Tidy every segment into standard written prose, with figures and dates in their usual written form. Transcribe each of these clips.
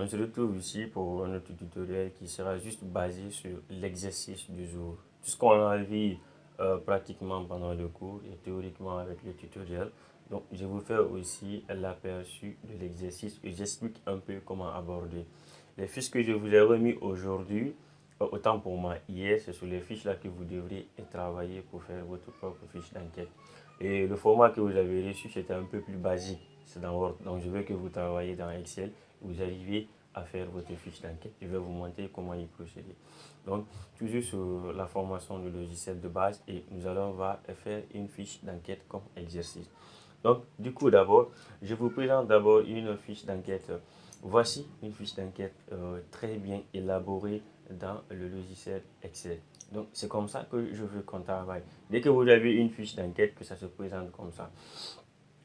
On se retrouve ici pour notre tutoriel qui sera juste basé sur l'exercice du jour. Tout ce qu'on a vu pratiquement pendant le cours et théoriquement avec le tutoriel. Donc, je vous fais aussi l'aperçu de l'exercice et j'explique un peu comment aborder. Les fiches que je vous ai remis aujourd'hui, autant pour moi hier, c'est sur les fiches là que vous devrez travailler pour faire votre propre fiche d'enquête. Et le format que vous avez reçu, c'était un peu plus basique. C'est dans Word. Donc, je veux que vous travaillez dans Excel. Vous arrivez à faire votre fiche d'enquête. Je vais vous montrer comment y procéder. Donc, toujours sur la formation du logiciel de base et nous allons faire une fiche d'enquête comme exercice. Donc, du coup, d'abord, je vous présente d'abord une fiche d'enquête. Voici une fiche d'enquête très bien élaborée dans le logiciel Excel. Donc, c'est comme ça que je veux qu'on travaille. Dès que vous avez une fiche d'enquête, que ça se présente comme ça.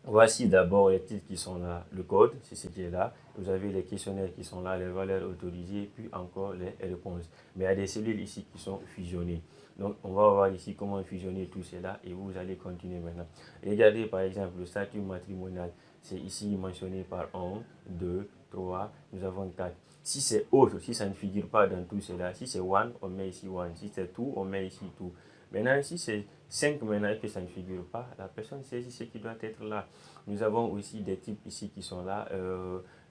Voici d'abord les titres qui sont là, le code, c'est ce qui est là. Vous avez les questionnaires qui sont là, les valeurs autorisées, puis encore les réponses. Mais il y a des cellules ici qui sont fusionnées. Donc, on va voir ici comment fusionner tout cela et vous allez continuer maintenant. Regardez par exemple le statut matrimonial. C'est ici mentionné par 1, 2, 3, nous avons 4. Si c'est autre, si ça ne figure pas dans tout cela, si c'est one, on met ici one. Si c'est two, on met ici two. Maintenant, si c'est 5 maintenant que ça ne figure pas, la personne saisit ce qui doit être là. Nous avons aussi des types ici qui sont là,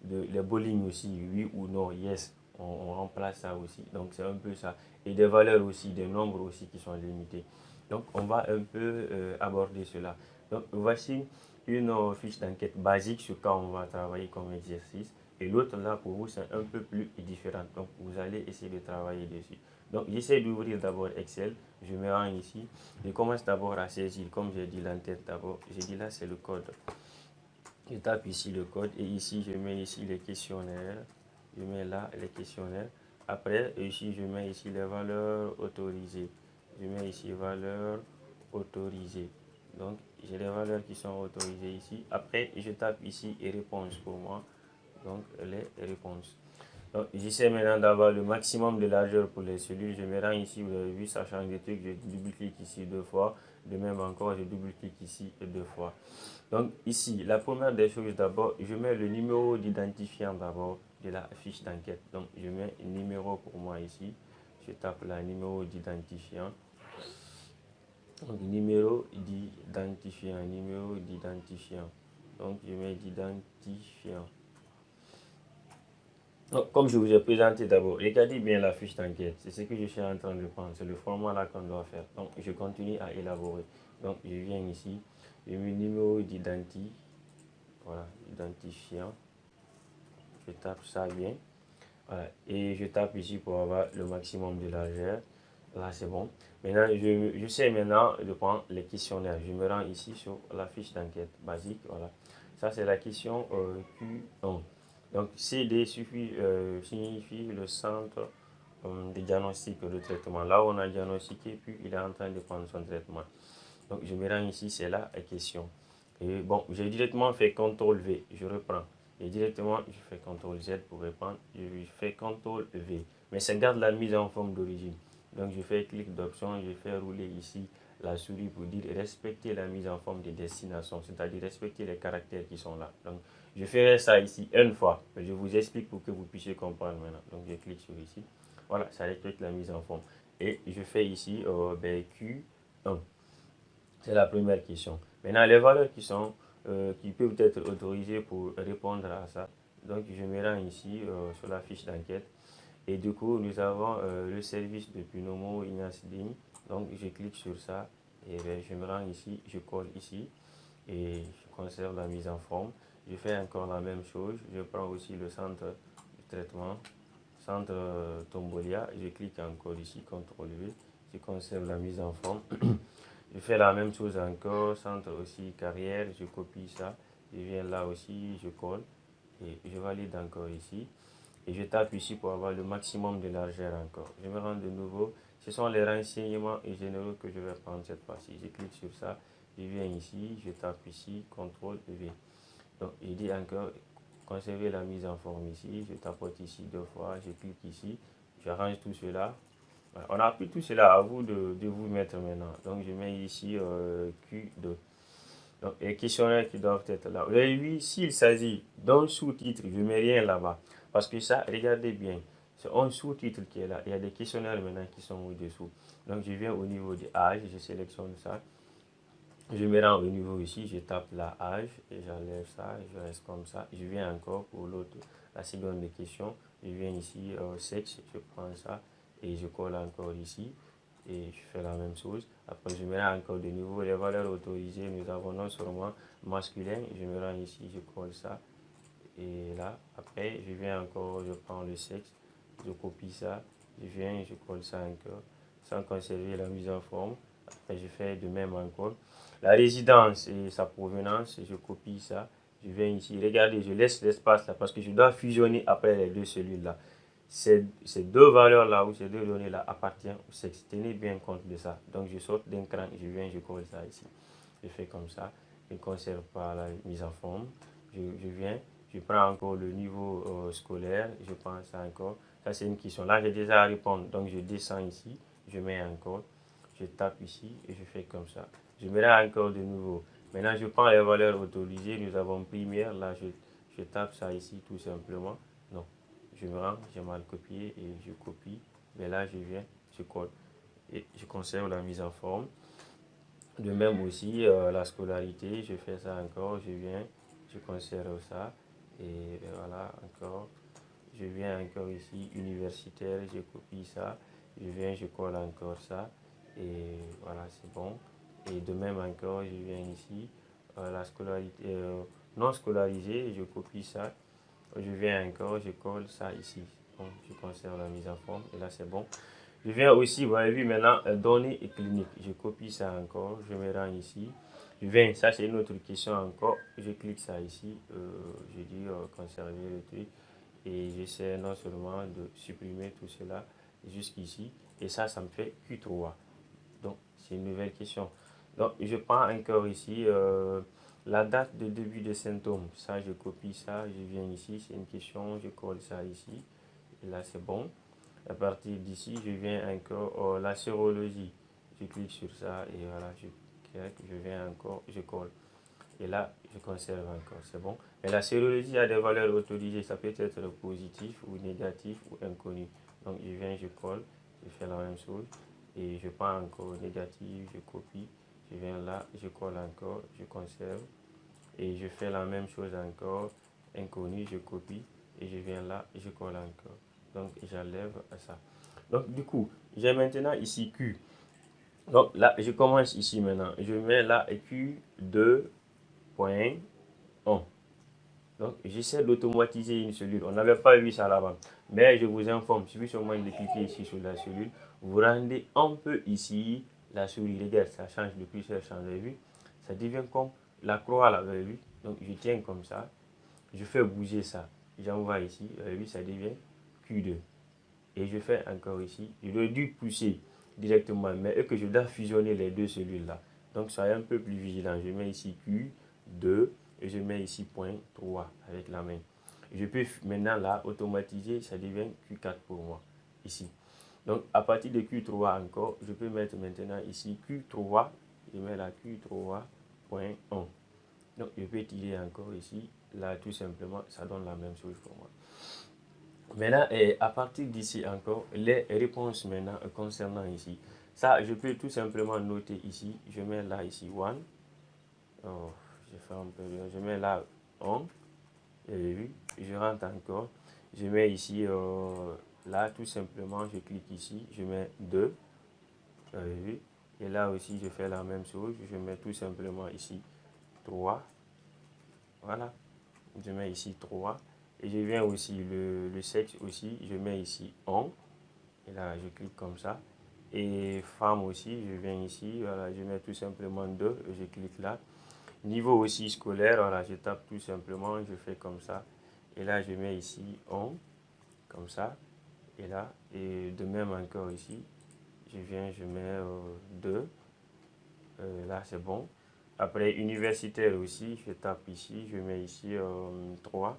les bowling aussi, oui ou non, yes, on remplace ça aussi. Donc c'est un peu ça. Et des valeurs aussi, des nombres aussi qui sont limités. Donc on va un peu aborder cela. Donc voici une fiche d'enquête basique sur quoi on va travailler comme exercice. Et l'autre là pour vous c'est un peu plus différent. Donc vous allez essayer de travailler dessus. Donc j'essaie d'ouvrir d'abord Excel. Je me rends ici. Je commence d'abord à saisir, comme j'ai dit l'entête d'abord. J'ai dit là c'est le code. Je tape ici le code et ici je mets ici les questionnaires. Je mets là les questionnaires. Après ici je mets ici les valeurs autorisées. Je mets ici valeurs autorisées. Donc j'ai les valeurs qui sont autorisées ici. Après je tape ici et réponse pour moi. Donc les réponses. Donc, j'essaie maintenant d'avoir le maximum de largeur pour les cellules. Je me rends ici, vous avez vu, ça change de truc. Je double-clique ici deux fois. De même encore, je double-clique ici deux fois. Donc, ici, la première des choses d'abord, je mets le numéro d'identifiant d'abord de la fiche d'enquête. Donc, je mets numéro pour moi ici. Je tape là, numéro d'identifiant. Donc, numéro d'identifiant, numéro d'identifiant. Donc, je mets d'identifiant. Donc, comme je vous ai présenté d'abord, regardez bien la fiche d'enquête. C'est ce que je suis en train de prendre. C'est le format là qu'on doit faire. Donc, je continue à élaborer. Donc, je viens ici. Je mets numéro d'identifiant. Voilà, identifiant. Je tape ça bien. Voilà. Et je tape ici pour avoir le maximum de largeur. Là, c'est bon. Maintenant, je sais maintenant de prendre les questionnaires. Je me rends ici sur la fiche d'enquête basique. Voilà. Ça, c'est la question Q1. Donc, CD signifie le centre de diagnostic de traitement. Là où on a diagnostiqué, puis il est en train de prendre son traitement. Donc, je me rends ici, c'est la question. Et bon, j'ai directement fait CTRL V. Je reprends. Et directement, je fais CTRL Z pour répondre. Je fais CTRL V. Mais ça garde la mise en forme d'origine. Donc, je fais clic d'option. Je fais rouler ici la souris pour dire respecter la mise en forme de destination. C'est-à-dire respecter les caractères qui sont là. Donc, je ferai ça ici une fois. Je vous explique pour que vous puissiez comprendre maintenant. Donc, je clique sur ici. Voilà, ça respecte la mise en forme. Et je fais ici Q1. C'est la première question. Maintenant, les valeurs qui peuvent être autorisées pour répondre à ça. Donc, je me rends ici sur la fiche d'enquête. Et du coup, nous avons le service de Pinomo Inasdim. Donc, je clique sur ça et bien, je me rends ici, je colle ici et je conserve la mise en forme. Je fais encore la même chose. Je prends aussi le centre de traitement, centre Tombolia. Je clique encore ici, CTRL V. Je conserve la mise en forme. Je fais la même chose encore, centre aussi carrière, je copie ça, je viens là aussi, je colle et je valide encore ici. Et je tape ici pour avoir le maximum de largeur encore. Je me rends de nouveau. Ce sont les renseignements généraux que je vais prendre cette fois-ci. Je clique sur ça, je viens ici, je tape ici, CTRL V. Donc je dis encore, conserver la mise en forme ici, je tapote ici deux fois, je clique ici, j'arrange tout cela. On a pris tout cela à vous de vous mettre maintenant. Donc je mets ici Q2. Donc les questionnaires qui doivent être là. Vous avez vu, s'il s'agit d'un sous-titre, je ne mets rien là-bas. Parce que ça, regardez bien, c'est un sous-titre qui est là. Il y a des questionnaires maintenant qui sont au-dessous. Donc je viens au niveau de âge, je sélectionne ça. Je me rends au niveau ici, je tape la âge et j'enlève ça, je reste comme ça. Je viens encore pour l'autre, la seconde question. Je viens ici, sexe, je prends ça et je colle encore ici et je fais la même chose. Après, je me rends encore de nouveau les valeurs autorisées. Nous avons non seulement masculin, je me rends ici, je colle ça et là. Après, je viens encore, je prends le sexe, je copie ça, je viens, je colle ça encore sans conserver la mise en forme. Après, je fais de même encore. La résidence et sa provenance, je copie ça. Je viens ici. Regardez, je laisse l'espace là parce que je dois fusionner après les deux cellules là. Ces deux valeurs-là ou ces deux données-là appartiennent au sexe. Tenez bien compte de ça. Donc, je sors d'un cran, je viens, je colle ça ici. Je fais comme ça. Je ne conserve pas la mise en forme. Je viens, je prends encore le niveau scolaire. Je prends ça encore. Ça, c'est une question. Là, j'ai déjà à répondre. Donc, je descends ici. Je mets encore. Je tape ici et je fais comme ça. Je mets là encore de nouveau. Maintenant, je prends les valeurs autorisées. Nous avons primaire. Là, je tape ça ici tout simplement. Non, je me rends, j'ai mal copié et je copie. Mais là, je viens, je colle et je conserve la mise en forme. De même aussi, la scolarité, je fais ça encore, je viens, je conserve ça. Et voilà, encore, je viens encore ici, universitaire, je copie ça. Je viens, je colle encore ça. Et voilà, c'est bon. Et de même encore, je viens ici, la scolarité non scolarisée, je copie ça. Je viens encore, je colle ça ici. Donc, je conserve la mise en forme. Et là, c'est bon. Je viens aussi, vous avez vu maintenant, données et cliniques. Je copie ça encore, je me rends ici. Je viens, ça c'est une autre question encore. Je clique ça ici, je dis conserver le truc. Et j'essaie non seulement de supprimer tout cela jusqu'ici. Et ça me fait Q3. Donc, c'est une nouvelle question. Donc, je prends encore ici la date de début des symptômes. Ça, je copie ça, je viens ici, c'est une question, je colle ça ici. Et là, c'est bon. À partir d'ici, je viens encore la sérologie. Je clique sur ça et voilà, je clique, je viens encore, je colle. Et là, je conserve encore, c'est bon. Mais la sérologie a des valeurs autorisées, ça peut être positif ou négatif ou inconnu. Donc, je viens, je colle, je fais la même chose. Et je prends encore négatif, je copie. Je viens là, je colle encore, je conserve. Et je fais la même chose encore, inconnu, je copie. Et je viens là, je colle encore. Donc, j'enlève ça. Donc, du coup, j'ai maintenant ici Q. Donc, là, je commence ici maintenant. Je mets là Q2.1. Donc, j'essaie d'automatiser une cellule. On n'avait pas vu ça là-bas. Mais je vous informe, il suffit seulement de cliquer ici sur la cellule. Vous rendez un peu ici la souris. Regarde, ça change depuis ça change. Vous avez vu? Ça devient comme la croix là, vous avez vu? Donc, je tiens comme ça. Je fais bouger ça. J'envoie ici. Vous avez vu, ça devient Q2. Et je fais encore ici. Je dois dû pousser directement, mais que je dois fusionner les deux cellules là. Donc, soyez un peu plus vigilant. Je mets ici Q2 et je mets ici point 3 avec la main. Je peux maintenant là automatiser, ça devient Q4 pour moi ici. Donc, à partir de Q3 encore, je peux mettre maintenant ici Q3. Je mets la Q3.1. Donc, je peux tirer encore ici. Là, tout simplement, ça donne la même chose pour moi. Maintenant, à partir d'ici encore, les réponses maintenant concernant ici. Ça, je peux tout simplement noter ici. Je mets là ici 1. Oh, je fais un peu bien. Je mets là 1. Et je rentre encore. Je mets ici, là tout simplement, je clique ici. Je mets 2. Et là aussi, je fais la même chose. Je mets tout simplement ici 3. Voilà. Je mets ici 3. Et je viens aussi, le sexe aussi, je mets ici 1. Et là, je clique comme ça. Et femme aussi, je viens ici, voilà, je mets tout simplement 2, je clique là. Niveau aussi scolaire, voilà, je tape tout simplement, je fais comme ça. Et là, je mets ici 1, comme ça. Et là, et de même encore ici, je viens, je mets 2. Là, c'est bon. Après, universitaire aussi, je tape ici, je mets ici 3.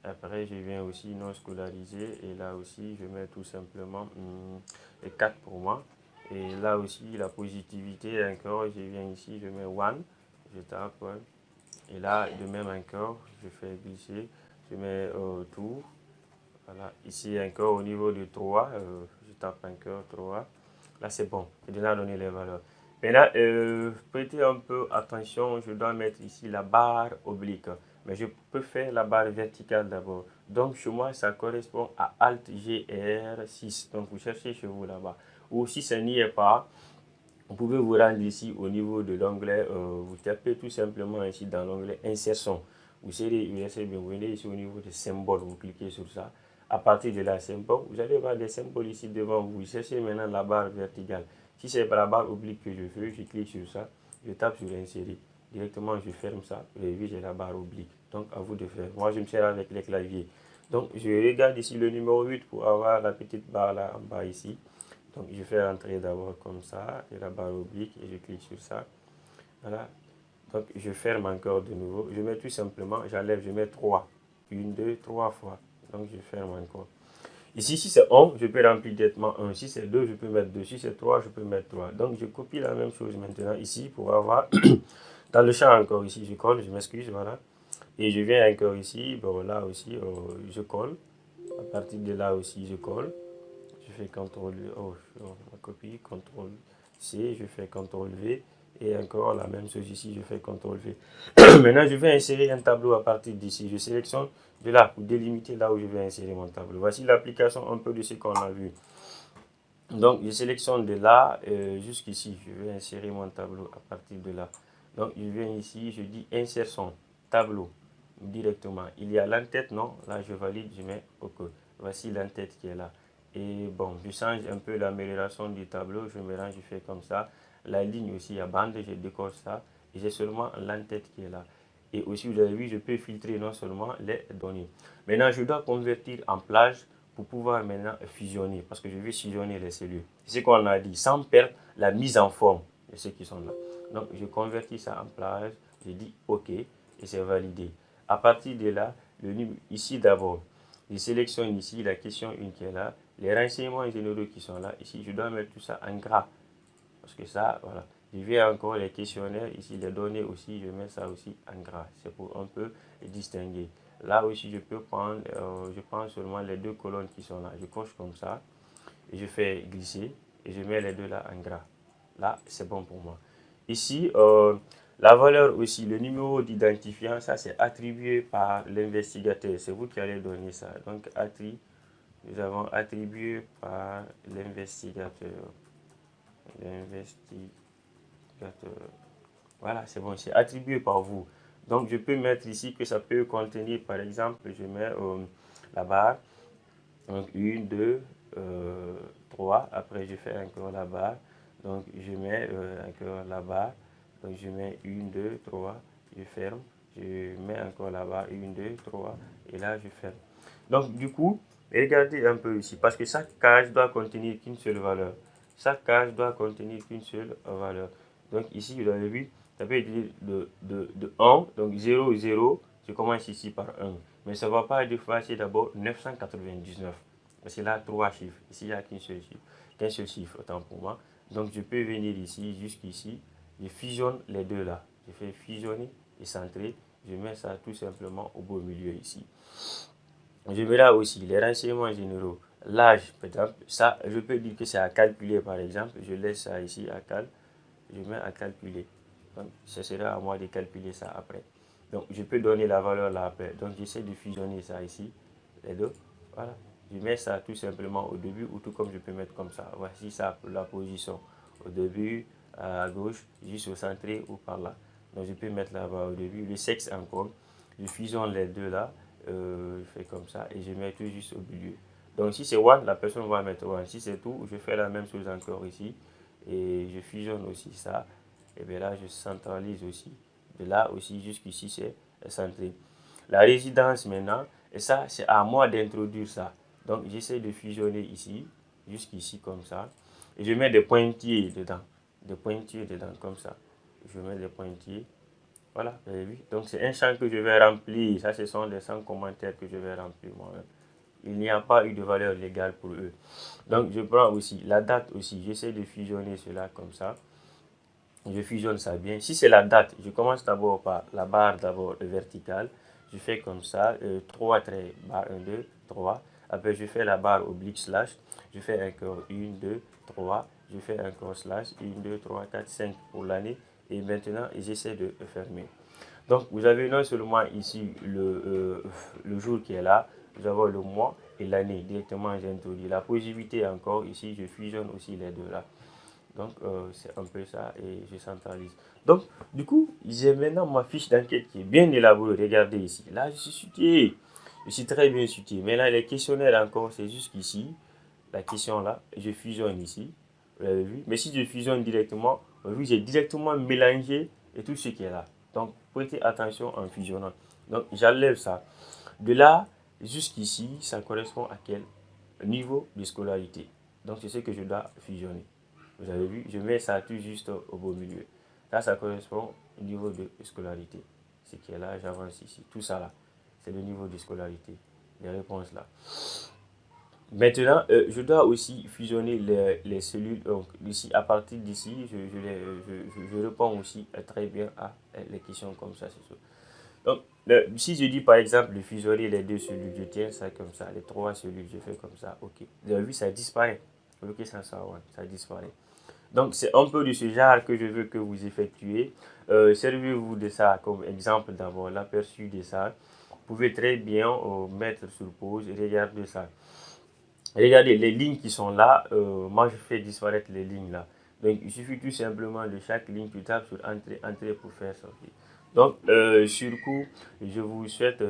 Après, je viens aussi non scolarisé et là aussi, je mets tout simplement 4 pour moi. Et là aussi, la positivité, encore, je viens ici, je mets 1, je tape 1. Et là, de même encore, je fais glisser, je mets tout. Voilà, ici encore au niveau de 3, je tape encore 3. Là, c'est bon, j'ai déjà donné les valeurs. Maintenant, prêtez un peu attention, je dois mettre ici la barre oblique. Mais je peux faire la barre verticale d'abord. Donc, chez moi, ça correspond à Alt GR 6. Donc, vous cherchez chez vous là-bas. Ou si ça n'y est pas, vous pouvez vous rendre ici au niveau de l'onglet, vous tapez tout simplement ici dans l'onglet insertion. Vous serez USB, vous venez ici au niveau des symboles, vous cliquez sur ça. À partir de la symbole, vous allez voir des symboles ici devant vous. Cherchez maintenant la barre verticale. Si c'est la barre oblique que je veux, je clique sur ça, je tape sur insérer. Directement, je ferme ça. Vous avez vu, j'ai la barre oblique. Donc, à vous de faire. Moi, je me sers avec les claviers. Donc, je regarde ici le numéro 8 pour avoir la petite barre là en bas ici. Donc, je fais entrer d'abord comme ça, et la barre oblique, et je clique sur ça. Voilà. Donc, je ferme encore de nouveau. Je mets tout simplement, j'enlève, je mets 3. 1, 2, 3 fois. Donc, je ferme encore. Ici, si c'est 1, je peux remplir directement 1. Si c'est 2, je peux mettre 2. Si c'est 3, je peux mettre 3. Donc, je copie la même chose maintenant ici pour avoir dans le champ encore ici. Je colle, je m'excuse, voilà. Et je viens encore ici, bon là aussi, je colle. À partir de là aussi, je colle. Je fais CTRL, oh, ma copie, CTRL C, je fais CTRL V, et encore la même chose ici, je fais CTRL V. Maintenant, je vais insérer un tableau à partir d'ici. Je sélectionne de là pour délimiter là où je vais insérer mon tableau. Voici l'application un peu de ce qu'on a vu. Donc, je sélectionne de là jusqu'ici. Je vais insérer mon tableau à partir de là. Donc, je viens ici, je dis insertion, tableau, directement. Il y a l'entête, non? Là, je valide, je mets OK. Voici l'entête qui est là. Et bon, je change un peu l'amélioration du tableau. Je mélange, je fais comme ça. La ligne aussi à bande, je décoche ça. Et j'ai seulement l'entête qui est là. Et aussi, vous avez vu, je peux filtrer non seulement les données. Maintenant, je dois convertir en plage pour pouvoir maintenant fusionner, parce que je vais fusionner les cellules. C'est ce qu'on a dit, sans perdre la mise en forme de ceux qui sont là. Donc, je convertis ça en plage, je dis OK, et c'est validé. À partir de là, ici d'abord, je sélectionne ici la question 1 qui est là, les renseignements généraux qui sont là. Ici, je dois mettre tout ça en gras, parce que ça, voilà. Je vais encore les questionnaires, ici les données aussi, je mets ça aussi en gras. C'est pour un peu distinguer. Là aussi, je peux prendre, je prends seulement les deux colonnes qui sont là. Je coche comme ça, et je fais glisser, et je mets les deux là en gras. Là, c'est bon pour moi. Ici, la valeur aussi, le numéro d'identifiant, ça c'est attribué par l'investigateur. C'est vous qui allez donner ça. Donc, nous avons attribué par l'investigateur. L'investigateur. Voilà, c'est bon, c'est attribué par vous. Donc, je peux mettre ici que ça peut contenir, par exemple, je mets la barre. Donc, 1, 2, 3. Après, je fais encore la barre. Donc, je mets encore la barre. Donc, je mets 1, 2, 3. Je ferme. Je mets encore la barre. 1, 2, 3. Et là, je ferme. Donc, du coup, regardez un peu ici. Parce que chaque case doit contenir qu'une seule valeur. Chaque case doit contenir qu'une seule valeur. Donc, ici, vous avez vu, ça peut être de 1. Donc, 0, 0. Je commence ici par 1. Mais ça ne va pas effacer d'abord 999. Parce que là, 3 chiffres. Ici, il n'y a qu'un seul chiffre, autant pour moi. Donc, je peux venir ici, jusqu'ici. Je fusionne les deux là. Je fais fusionner et centrer. Je mets ça tout simplement au beau milieu ici. Je mets là aussi les renseignements généraux. L'âge, par exemple, ça, je peux dire que c'est à calculer, par exemple. Je laisse ça ici à cal. Je mets à calculer. Donc, ce sera à moi de calculer ça après. Donc, je peux donner la valeur là après. Donc, j'essaie de fusionner ça ici, les deux. Voilà. Je mets ça tout simplement au début, ou tout comme je peux mettre comme ça. Voici ça pour la position. Au début, à gauche, juste au centre ou par là. Donc, je peux mettre là-bas au début. Le sexe encore. Je fusionne les deux là. Je fais comme ça et je mets tout juste au milieu. Donc, si c'est one, la personne va mettre one. Si c'est tout, je fais la même chose encore ici. Et je fusionne aussi ça. Et bien là, je centralise aussi. De là aussi, jusqu'ici, c'est centré. La résidence maintenant, et ça, c'est à moi d'introduire ça. Donc, j'essaie de fusionner ici, jusqu'ici, comme ça. Et je mets des pointillés dedans. Des pointillés dedans, comme ça. Je mets des pointillés. Voilà, vous avez vu. Donc, c'est un champ que je vais remplir. Ça, ce sont les 100 commentaires que je vais remplir moi-même. Il n'y a pas eu de valeur légale pour eux. Donc, je prends aussi la date aussi. J'essaie de fusionner cela comme ça. Je fusionne ça bien. Si c'est la date, je commence d'abord par la barre d'abord verticale. Je fais comme ça, 3 traits, barre 1, 2, 3. Après, je fais la barre oblique slash. Je fais encore 1, 2, 3. Je fais encore slash 1, 2, 3, 4, 5 pour l'année. Et maintenant, j'essaie de fermer. Donc, vous avez non seulement ici le jour qui est là, vous avez le mois et l'année. Directement, j'ai introduit la positivité encore. Ici, je fusionne aussi les deux là. Donc, c'est un peu ça et je centralise. Donc, du coup, j'ai maintenant ma fiche d'enquête qui est bien élaborée. Regardez ici. Là, je suis situé. Je suis très bien situé. Maintenant, les questionnaires encore, c'est jusqu'ici. La question là, je fusionne ici. Vous l'avez vu. Mais si je fusionne directement, oui, j'ai directement mélangé et tout ce qui est là. Donc, prêtez attention en fusionnant. Donc, j'enlève ça. De là jusqu'ici, ça correspond à quel niveau de scolarité. Donc, c'est ce que je dois fusionner. Vous avez vu, je mets ça tout juste au beau milieu. Là, ça correspond au niveau de scolarité. Ce qui est là, j'avance ici. Tout ça là, c'est le niveau de scolarité. Les réponses là. Maintenant, je dois aussi fusionner les cellules. Donc, ici, à partir d'ici, je réponds aussi très bien à les questions comme ça. C'est sûr. Donc, si je dis par exemple de fusionner les deux cellules, je tiens ça comme ça. Les trois cellules, je fais comme ça. Ok. Vous avez vu, ça disparaît. Ok, ça disparaît. Donc, c'est un peu de ce genre que je veux que vous effectuez. Servez-vous de ça comme exemple d'avoir l'aperçu de ça. Vous pouvez très bien mettre sur pause et regarder ça. Regardez les lignes qui sont là. Moi, je fais disparaître les lignes là. Donc, il suffit tout simplement de chaque ligne, tu tapes sur entrée, entrée pour faire sortir. Donc, sur le coup, je vous souhaite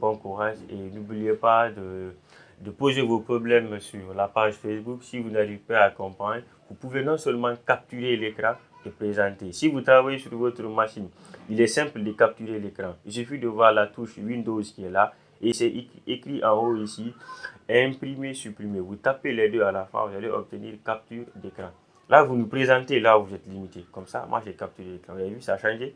bon courage et n'oubliez pas de poser vos problèmes sur la page Facebook. Si vous n'arrivez pas à comprendre, vous pouvez non seulement capturer l'écran et présenter. Si vous travaillez sur votre machine, il est simple de capturer l'écran. Il suffit de voir la touche Windows qui est là et c'est écrit en haut ici, imprimer, supprimer. Vous tapez les deux à la fois, vous allez obtenir capture d'écran. Là, vous nous présentez là où vous êtes limité. Comme ça, moi j'ai capturé l'écran. Vous avez vu, ça a changé?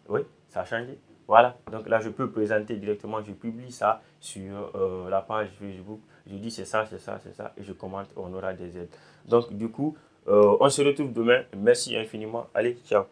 Oui, ça a changé. Voilà, donc là je peux présenter directement, je publie ça sur la page Facebook. Je dis c'est ça, c'est ça, c'est ça, et je commente, on aura des aides. Donc du coup, on se retrouve demain. Merci infiniment. Allez, ciao.